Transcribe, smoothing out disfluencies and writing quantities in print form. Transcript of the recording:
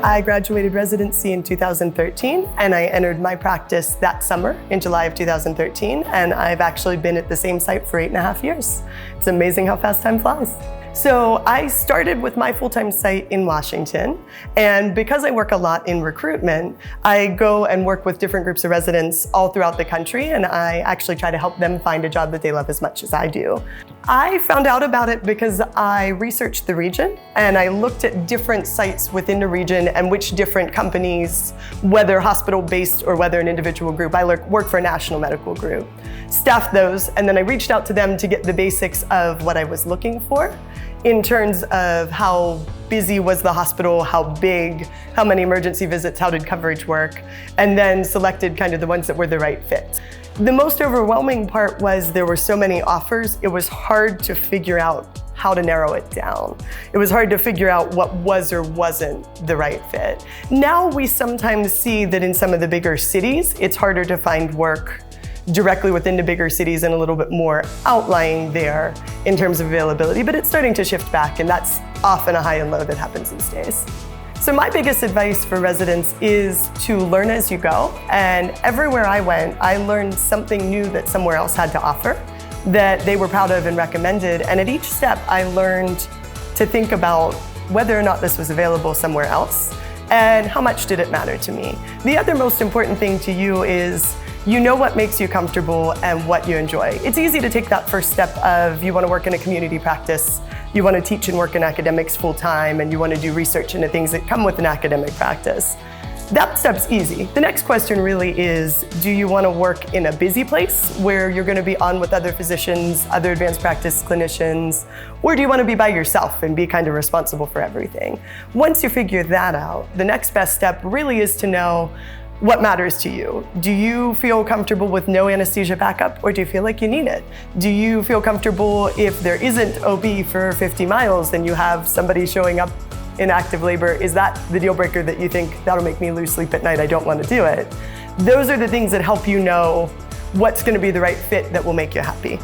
I graduated residency in 2013 and I entered my practice that summer in July of 2013, and I've actually been at the same site for 8.5 years. It's amazing how fast time flies. So I started with my full-time site in Washington, and because I work a lot in recruitment, I go and work with different groups of residents all throughout the country, and I actually try to help them find a job that they love as much as I do. I found out about it because I researched the region and I looked at different sites within the region and which different companies, whether hospital-based or whether an individual group, I work for a national medical group, staffed those, and then I reached out to them to get the basics of what I was looking for in terms of how busy was the hospital, how big, how many emergency visits, how did coverage work, and then selected kind of the ones that were the right fit. The most overwhelming part was there were so many offers, it was hard to figure out how to narrow it down. It was hard to figure out what was or wasn't the right fit. Now we sometimes see that in some of the bigger cities, it's harder to find work directly within the bigger cities and a little bit more outlying there in terms of availability, but it's starting to shift back, and that's often a high and low that happens these days. So my biggest advice for residents is to learn as you go, and everywhere I went, I learned something new that somewhere else had to offer that they were proud of and recommended, and at each step I learned to think about whether or not this was available somewhere else and how much did it matter to me. The other most important thing to you is you know what makes you comfortable and what you enjoy. It's easy to take that first step of you want to work in a community practice, you want to teach and work in academics full-time, and you want to do research into things that come with an academic practice. That step's easy. The next question really is, do you want to work in a busy place where you're going to be on with other physicians, other advanced practice clinicians, or do you want to be by yourself and be kind of responsible for everything? Once you figure that out, the next best step really is to know what matters to you. Do you feel comfortable with no anesthesia backup, or do you feel like you need it? Do you feel comfortable if there isn't OB for 50 miles and you have somebody showing up in active labor? Is that the deal breaker that you think that'll make me lose sleep at night, I don't want to do it? Those are the things that help you know what's going to be the right fit that will make you happy.